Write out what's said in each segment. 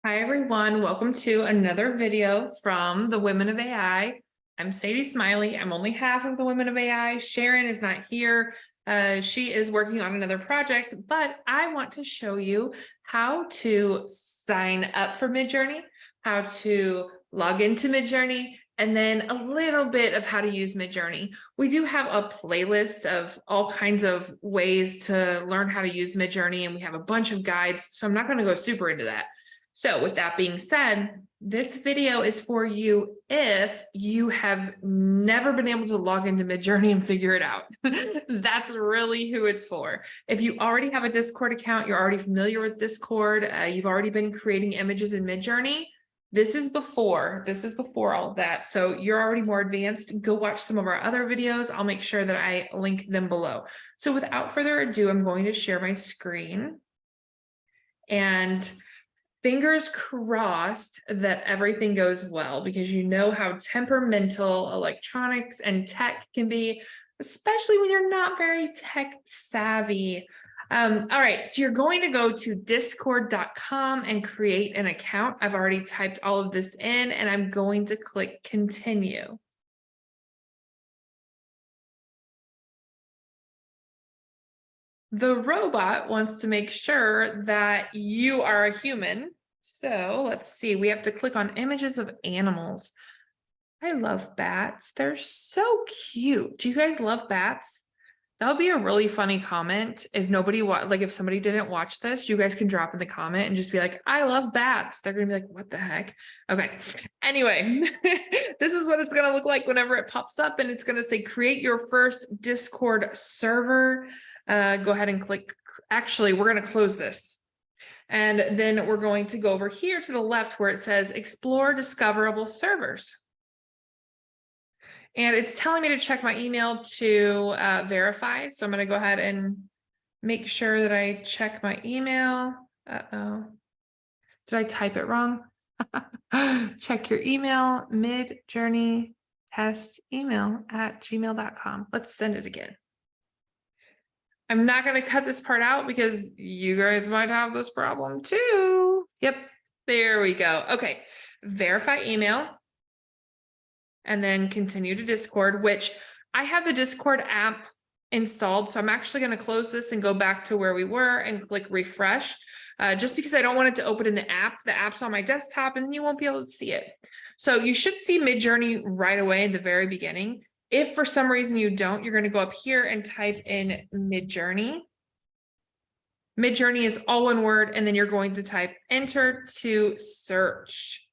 Hi, everyone. Welcome to another video from the Women of AI. I'm Sadie Smiley. I'm only half of the Women of AI. Sharon is not here. She is working on another project, but I want to show you how to sign up for Midjourney, how to log into Midjourney, and then a little bit of how to use Midjourney. We do have a playlist of all kinds of ways to learn how to use Midjourney, and we have a bunch of guides, so I'm not going to go super into that. So with that being said, this video is for you if you have never been able to log into Midjourney and figure it out. That's really who it's for. If you already have a Discord account, you're already familiar with Discord, you've already been creating images in Midjourney, this is before all of that. So you're already more advanced. Go watch some of our other videos. I'll make sure that I link them below. So without further ado, I'm going to share my screen. And fingers crossed that everything goes well, because you know how temperamental electronics and tech can be, especially when you're not very tech savvy. All right, so you're going to go to discord.com and create an account. I've already typed all of this in, and I'm going to click continue. The robot wants to make sure that you are a human. So let's see, we have to click on images of animals. I love bats. They're so cute. Do you guys love bats? That would be a really funny comment. If nobody if somebody didn't watch this, you guys can drop in the comment and just be like, I love bats. They're going to be like, what the heck? Okay. Anyway, this is what it's going to look like whenever it pops up, and it's going to say create your first Discord server. Go ahead and click. Actually, we're going to close this. And then we're going to go over here to the left where it says explore discoverable servers. And it's telling me to check my email to verify. So I'm going to go ahead and make sure that I check my email. Uh-oh. Did I type it wrong? Check your email, Midjourney test email at gmail.com. Let's send it again. I'm not going to cut this part out because you guys might have this problem too. Yep, there we go. Okay, verify email. And then continue to Discord, which I have the Discord app installed. So I'm actually going to close this and go back to where we were and click refresh, just because I don't want it to open in the app. The app's on my desktop and then you won't be able to see it. So you should see Midjourney right away in the very beginning. If for some reason you don't, you're going to go up here and type in Midjourney. Midjourney is all one word, and then you're going to type enter to search.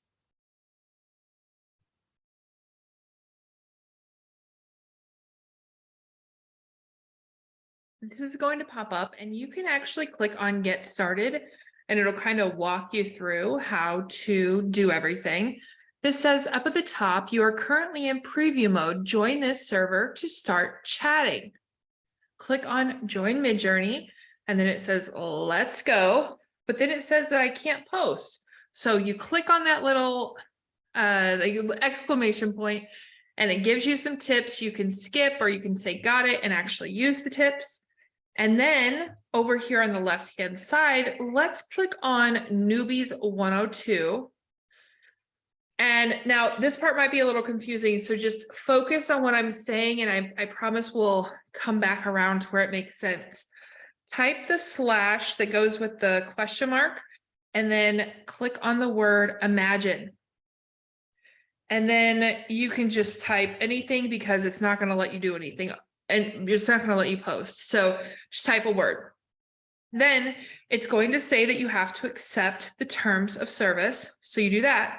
This is going to pop up, and you can actually click on get started, and it'll kind of walk you through how to do everything. This says up at the top, you are currently in preview mode. Join this server to start chatting. Click on join Midjourney, and then it says, let's go. But then it says that I can't post. So you click on that little exclamation point, and it gives you some tips. You can skip, or you can say got it and actually use the tips. And then over here on the left-hand side, let's click on Newbies 102. And now this part might be a little confusing, so just focus on what I'm saying, and I promise we'll come back around to where it makes sense. Type the slash that goes with the question mark, and then click on the word imagine. And then you can just type anything because it's not going to let you do anything, and it's not going to let you post. So just type a word. Then it's going to say that you have to accept the terms of service. So you do that.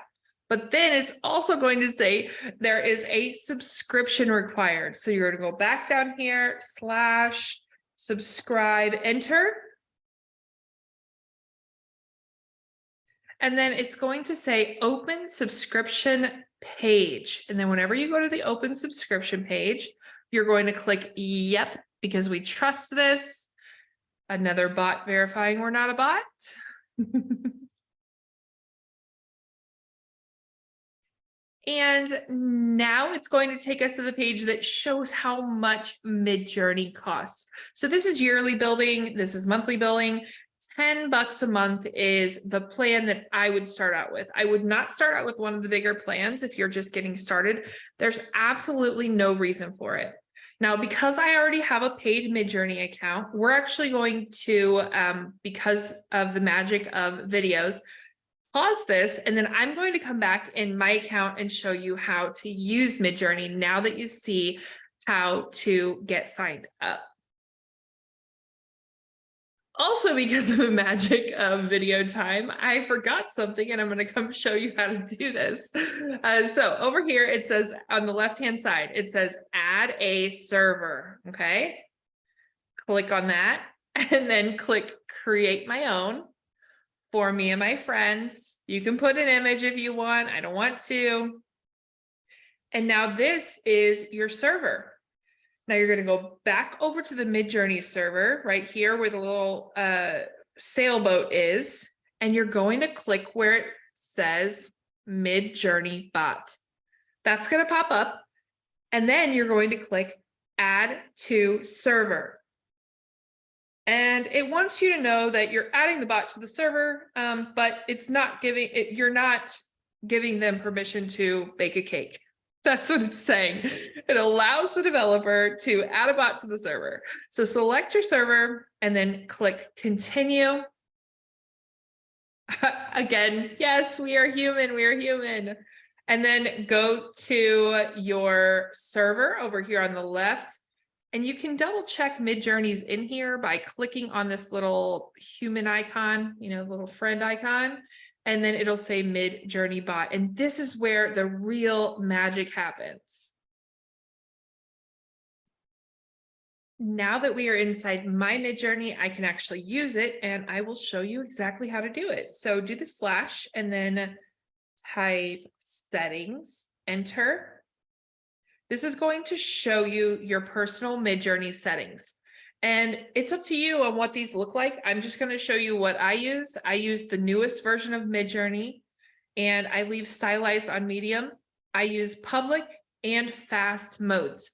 But then it's also going to say there is a subscription required. So you're going to go back down here, slash subscribe, enter. And then it's going to say open subscription page. And then whenever you go to the open subscription page, you're going to click yep, because we trust this. Another bot verifying we're not a bot. And now it's going to take us to the page that shows how much Midjourney costs. So this is yearly billing, this is monthly billing. $10 a month is the plan that I would start out with. I would not start out with one of the bigger plans if you're just getting started. There's absolutely no reason for it. Now, because I already have a paid Midjourney account, we're actually going to, because of the magic of videos, pause this, and then I'm going to come back in my account and show you how to use Midjourney now that you see how to get signed up. Also, because of the magic of video time, I forgot something and I'm going to come show you how to do this. So over here, it says on the left-hand side, it says add a server. Okay. Click on that and then click create my own for me and my friends. You can put an image if you want. I don't want to. And now this is your server. Now you're going to go back over to the Midjourney server right here where the little sailboat is, and you're going to click where it says Midjourney bot. That's going to pop up, and then you're going to click add to server. And it wants you to know that you're adding the bot to the server, but it's not giving it, you're not giving them permission to bake a cake. That's what it's saying. It allows the developer to add a bot to the server. So select your server and then click continue. Again, yes, we are human, we are human. And then go to your server over here on the left. And you can double check Midjourney's in here by clicking on this little human icon, little friend icon. And then it'll say Midjourney bot. And this is where the real magic happens. Now that we are inside my Midjourney, I can actually use it and I will show you exactly how to do it. So do the slash and then type settings, enter. This is going to show you your personal Midjourney settings. And it's up to you on what these look like. I'm just going to show you what I use. I use the newest version of Midjourney, and I leave stylized on medium. I use public and fast modes.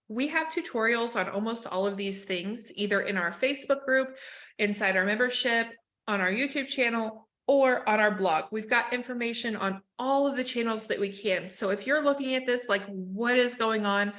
We have tutorials on almost all of these things, either in our Facebook group, inside our membership, on our YouTube channel, or on our blog. We've got information on all of the channels that we can. So if you're looking at this, like what is going on,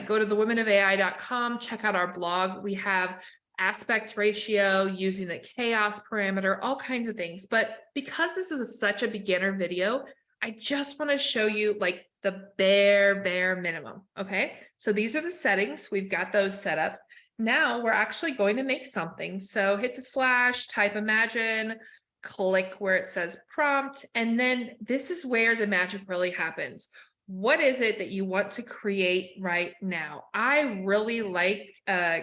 go to thewomenofai.com, check out our blog. We have aspect ratio using the chaos parameter, all kinds of things. But because this is such a beginner video, I just want to show you like the bare minimum. Okay, so these are the settings. We've got those set up. Now we're actually going to make something. So hit the slash, type imagine, click where it says prompt, and then this is where the magic really happens. What is it that you want to create right now? I really like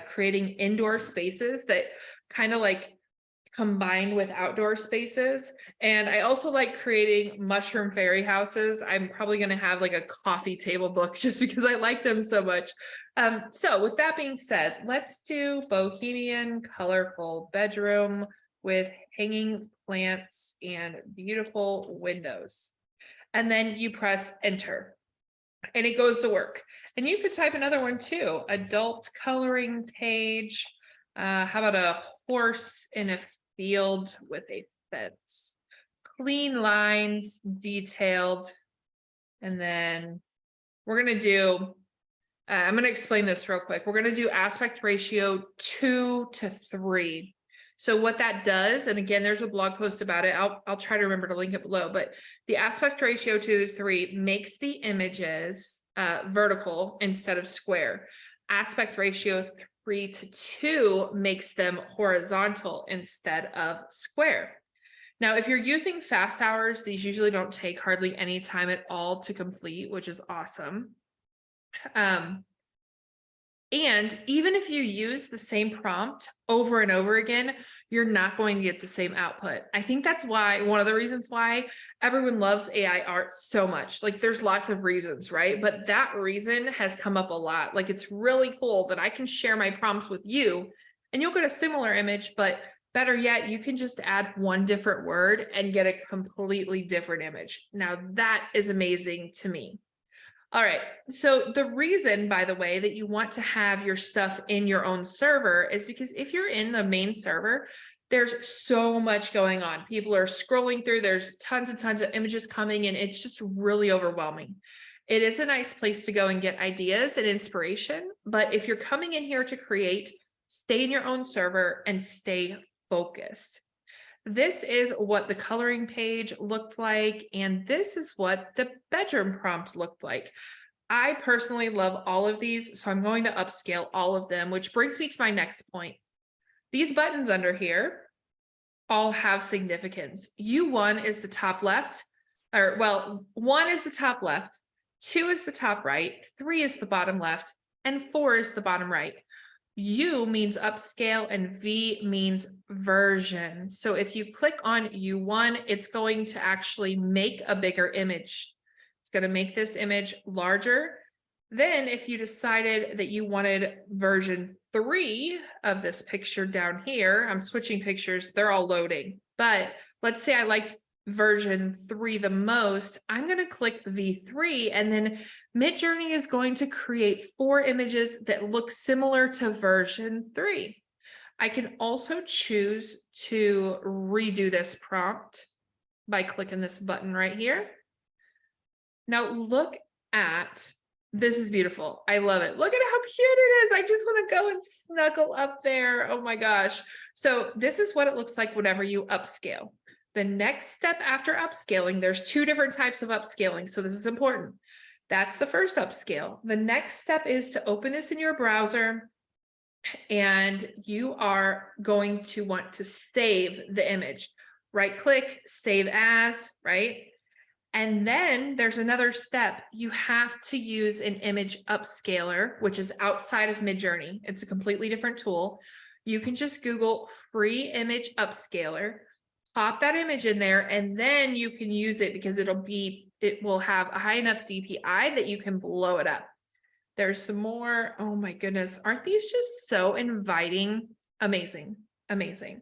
creating indoor spaces that kind of like combine with outdoor spaces. And I also like creating mushroom fairy houses. I'm probably going to have like a coffee table book just because I like them so much. So with that being said, let's do bohemian, colorful bedroom with hanging plants and beautiful windows. And then you press enter and it goes to work. And you could type another one too, adult coloring page. How about a horse in a field with a fence? Clean lines, detailed. And then we're going to do, I'm going to explain this real quick. We're going to do aspect ratio 2:3. So what that does, and again, there's a blog post about it. I'll try to remember to link it below, but the aspect ratio 2:3 makes the images vertical instead of square. Aspect ratio 3:2 makes them horizontal instead of square. Now, if you're using fast hours, these usually don't take hardly any time at all to complete, which is awesome. And even if you use the same prompt over and over again, you're not going to get the same output. I think that's why, one of the reasons why everyone loves AI art so much. Like there's lots of reasons, right? But that reason has come up a lot. Like it's really cool that I can share my prompts with you and you'll get a similar image, but better yet, you can just add one different word and get a completely different image. Now that is amazing to me. All right, so the reason, by the way, that you want to have your stuff in your own server is because if you're in the main server, There's so much going on. People are scrolling through, there's tons and tons of images coming and it's just really overwhelming. It is a nice place to go and get ideas and inspiration, but if you're coming in here to create, stay in your own server and stay focused. This is what the coloring page looked like, and this is what the bedroom prompt looked like. I personally love all of these, so I'm going to upscale all of them, which brings me to my next point. These buttons under here all have significance. U1 is the top left, or well, 1 is the top left, 2 is the top right, 3 is the bottom left, and 4 is the bottom right. U means upscale and V means version. So if you click on U1, it's going to actually make a bigger image. It's going to make this image larger. Then if you decided that you wanted version 3 of this picture down here, I'm switching pictures, they're all loading. But let's say I liked version 3 the most, I'm going to click V3 and then Midjourney is going to create 4 images that look similar to version 3. I can also choose to redo this prompt by clicking this button right here. Now look at, this is beautiful. I love it. Look at how cute it is. I just want to go and snuggle up there. Oh my gosh. So this is what it looks like whenever you upscale. The next step after upscaling, there's 2 different types of upscaling. So this is important. That's the first upscale. The next step is to open this in your browser and you are going to want to save the image. Right click, save as, right? And then there's another step. You have to use an image upscaler, which is outside of Midjourney. It's a completely different tool. You can just Google free image upscaler, pop that image in there, and then you can use it because it will have a high enough DPI that you can blow it up. There's some more. Oh my goodness. Aren't these just so inviting? Amazing. Amazing.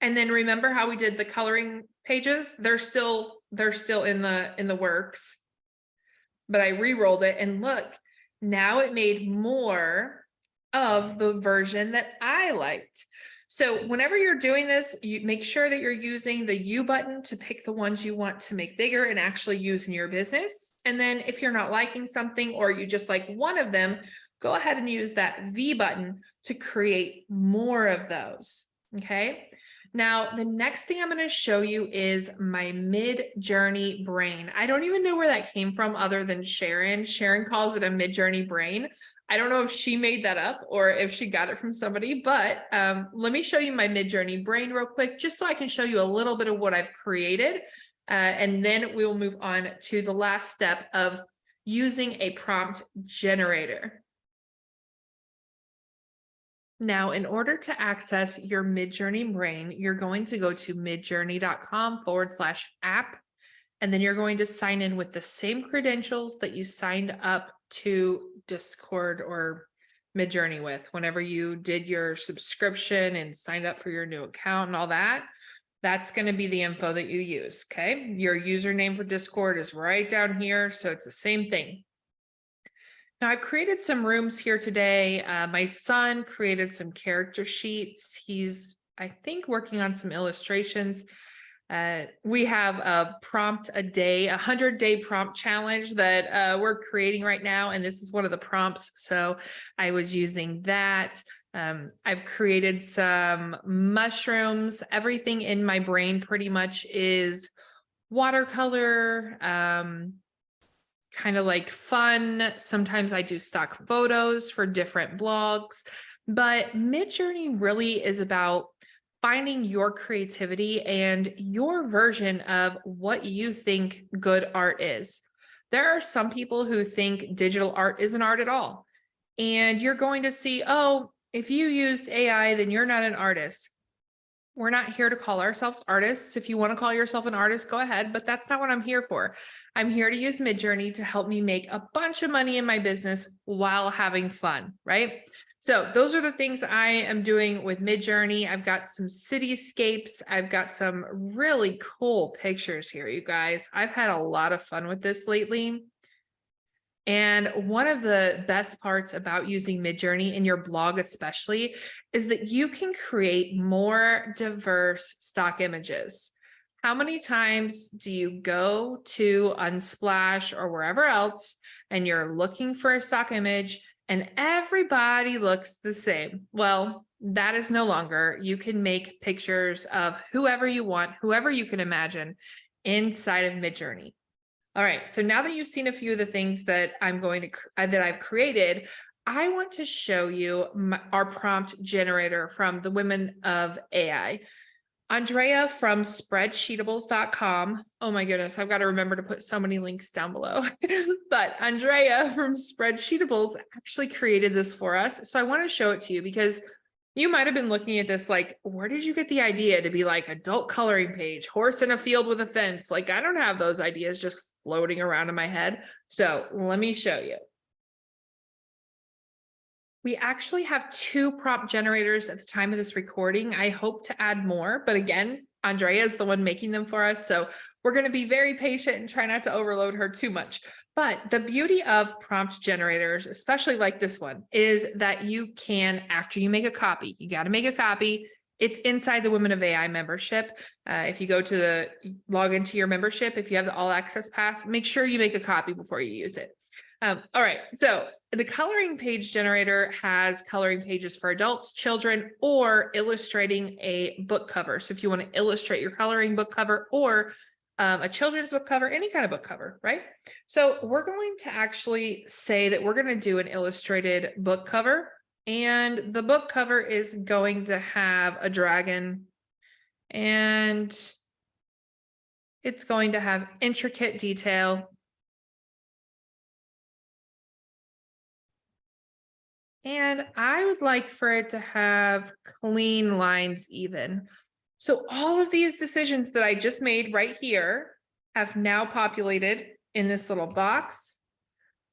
And then remember how we did the coloring pages? They're still in the works. But I re-rolled it and look, now it made more of the version that I liked. So whenever you're doing this, you make sure that you're using the U button to pick the ones you want to make bigger and actually use in your business. And then if you're not liking something or you just like one of them, go ahead and use that V button to create more of those. Okay. Now, the next thing I'm going to show you is my Midjourney brain. I don't even know where that came from other than Sharon. Sharon calls it a Midjourney brain. I don't know if she made that up or if she got it from somebody, but let me show you my Midjourney brain real quick, just so I can show you a little bit of what I've created. And then we will move on to the last step of using a prompt generator. Now, in order to access your Midjourney brain, you're going to go to midjourney.com/app, and then you're going to sign in with the same credentials that you signed up to Discord or Midjourney with whenever you did your subscription and signed up for your new account and all that. That's going to be the info that you use. Okay. Your username for Discord is right down here. So it's the same thing. Now I've created some rooms here today. My son created some character sheets. He's, I think, working on some illustrations. We have a prompt a day, 100-day prompt challenge that we're creating right now. And this is one of the prompts. So I was using that. I've created some mushrooms. Everything in my brain pretty much is watercolor, kind of like fun. Sometimes I do stock photos for different blogs, but Midjourney really is about finding your creativity and your version of what you think good art is. There are some people who think digital art isn't art at all. And you're going to see, oh, if you used AI, then you're not an artist. We're not here to call ourselves artists. If you want to call yourself an artist, go ahead, but that's not what I'm here for. I'm here to use Midjourney to help me make a bunch of money in my business while having fun, right? So those are the things I am doing with Midjourney. I've got some cityscapes. I've got some really cool pictures here, you guys. I've had a lot of fun with this lately. And one of the best parts about using Midjourney in your blog especially is that you can create more diverse stock images. How many times do you go to Unsplash or wherever else and you're looking for a stock image and everybody looks the same? Well, that is no longer. You can make pictures of whoever you want, whoever you can imagine inside of Midjourney. All right, so now that you've seen a few of the things that that I've created, I want to show you our prompt generator from the Women of AI. Andrea from spreadsheetables.com. Oh my goodness, I've got to remember to put so many links down below. But Andrea from Spreadsheetables actually created this for us. So I want to show it to you because you might have been looking at this like, where did you get the idea to be like adult coloring page, horse in a field with a fence? Like, I don't have those ideas just floating around in my head. So let me show you. We actually have 2 prompt generators at the time of this recording. I hope to add more, but again, Andrea is the one making them for us. So we're going to be very patient and try not to overload her too much. But the beauty of prompt generators, especially like this one, is that you can, after you make a copy, you got to make a copy. It's inside the Women of AI membership. If you go to log into your membership, if you have the all access pass, make sure you make a copy before you use it. All right, so the coloring page generator has coloring pages for adults, children, or illustrating a book cover. So if you want to illustrate your coloring book cover or a children's book cover, any kind of book cover, right? So we're going to actually say that we're going to do an illustrated book cover, and the book cover is going to have a dragon, and it's going to have intricate detail. And I would like for it to have clean lines even. So all of these decisions that I just made right here have now populated in this little box.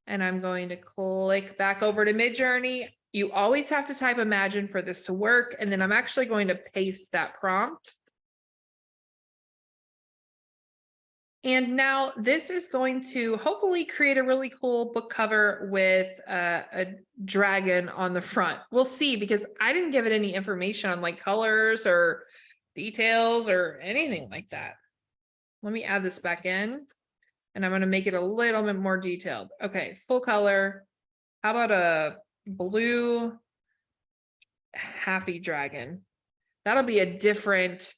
And I'm going to click back over to Midjourney. You always have to type imagine for this to work. And then I'm actually going to paste that prompt. And now this is going to hopefully create a really cool book cover with a dragon on the front. We'll see, because I didn't give it any information on like colors or details or anything like that. Let me add this back in and I'm going to make it a little bit more detailed. Okay, full color. How about a blue happy dragon? That'll be a different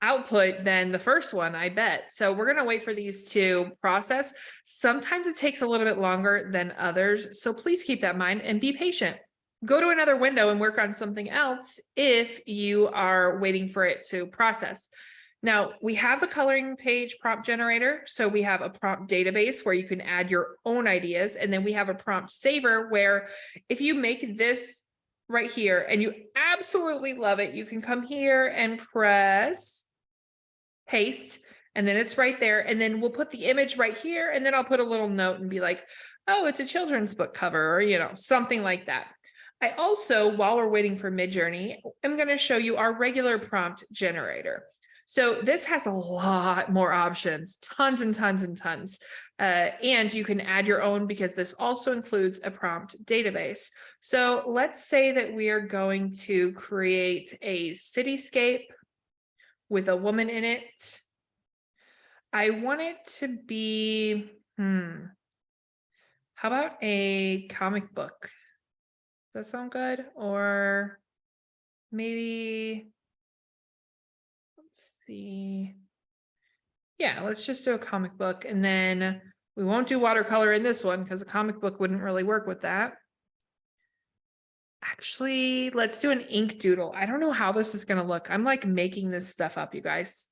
output than the first one, I bet. So we're going to wait for these to process. Sometimes it takes a little bit longer than others. So please keep that in mind and be patient. Go to another window and work on something else if you are waiting for it to process. Now we have the coloring page prompt generator. So we have a prompt database where you can add your own ideas. And then we have a prompt saver where if you make this right here and you absolutely love it, you can come here and press paste, and then it's right there. And then we'll put the image right here. And then I'll put a little note and be like, oh, it's a children's book cover, or, you know, something like that. I also, while we're waiting for Midjourney, I'm going to show you our regular prompt generator. So this has a lot more options, tons and tons and tons. And you can add your own because this also includes a prompt database. So let's say that we are going to create a cityscape with a woman in it. I want it to be, how about a comic book? Does that sound good? Or maybe, let's see. Yeah, let's just do a comic book, and then we won't do watercolor in this one because a comic book wouldn't really work with that. Actually, let's do an ink doodle. I don't know how this is going to look. I'm like making this stuff up, you guys.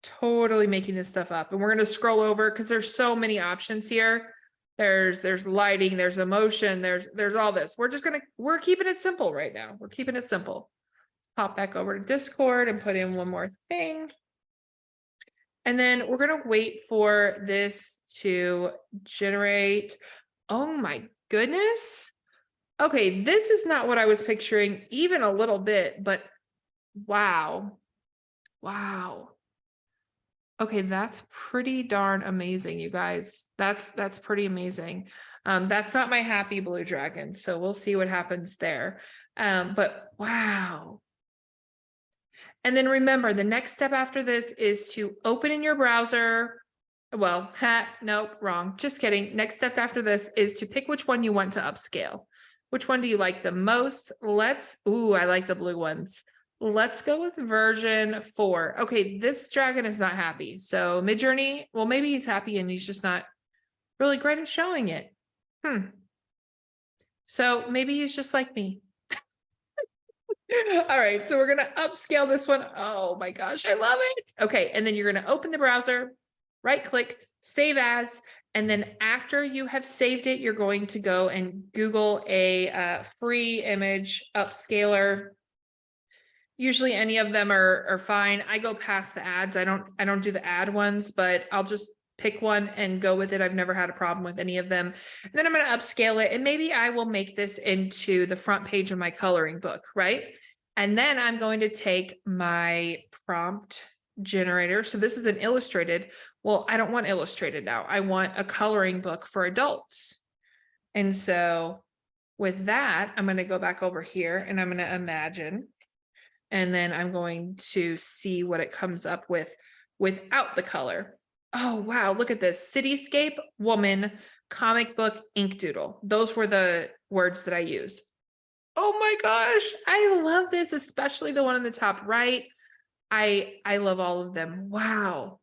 Totally making this stuff up. And we're going to scroll over because there's so many options here. There's lighting, there's emotion, there's all this. We're keeping it simple right now. We're keeping it simple. Pop back over to Discord and put in one more thing. And then we're going to wait for this to generate. Oh my goodness. Okay, this is not what I was picturing even a little bit, but wow. Wow. Okay, that's pretty darn amazing, you guys. That's pretty amazing. That's not my happy blue dragon, so we'll see what happens there. But wow. And then remember, the next step after this is to open in your browser. Well, nope, wrong. Just kidding. Next step after this is to pick which one you want to upscale. Which one do you like the most? Ooh, I like the blue ones. Let's go with version 4. Okay, this dragon is not happy. So Midjourney, well, maybe he's happy and he's just not really great at showing it. So maybe he's just like me. All right, so we're gonna upscale this one. Oh my gosh, I love it. Okay, and then you're gonna open the browser, right click, save as, and then after you have saved it, you're going to go and Google a free image upscaler. Usually any of them are fine. I go past the ads. I don't do the ad ones, but I'll just pick one and go with it. I've never had a problem with any of them. And then I'm going to upscale it, and maybe I will make this into the front page of my coloring book, right? And then I'm going to take my prompt generator. So this is an illustrated. Well, I don't want illustrated now. I want a coloring book for adults. And so with that, I'm going to go back over here and I'm going to imagine. And then I'm going to see what it comes up with without the color. Oh, wow. Look at this. Cityscape, woman, comic book, ink doodle. Those were the words that I used. Oh my gosh. I love this, especially the one on the top right. I love all of them. Wow.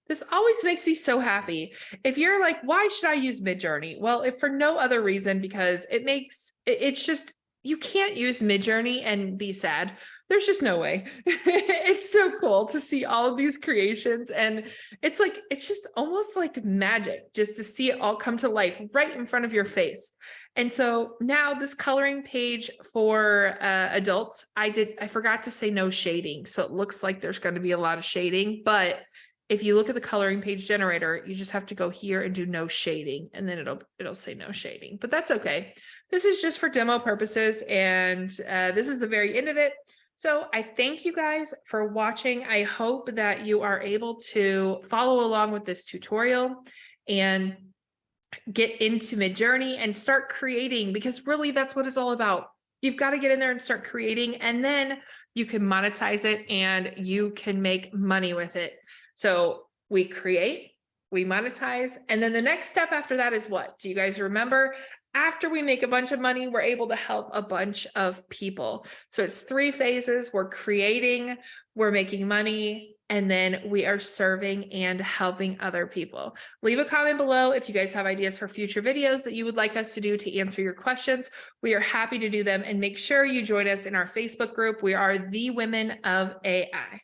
This always makes me so happy. If you're like, why should I use Midjourney? Well, if for no other reason, because it's just, you can't use Midjourney and be sad. There's just no way. It's so cool to see all of these creations. And it's just almost like magic just to see it all come to life right in front of your face. And so now this coloring page for adults, I forgot to say no shading. So it looks like there's going to be a lot of shading, but if you look at the coloring page generator, you just have to go here and do no shading, and then it'll say no shading, but that's okay. This is just for demo purposes, and this is the very end of it. So I thank you guys for watching. I hope that you are able to follow along with this tutorial and get into Midjourney and start creating, because really that's what it's all about. You've got to get in there and start creating, and then you can monetize it and you can make money with it. So we create, we monetize, and then the next step after that is what? Do you guys remember? After we make a bunch of money, we're able to help a bunch of people. So it's 3 phases. We're creating, we're making money, and then we are serving and helping other people. Leave a comment below if you guys have ideas for future videos that you would like us to do to answer your questions. We are happy to do them, and make sure you join us in our Facebook group. We are the Women of AI.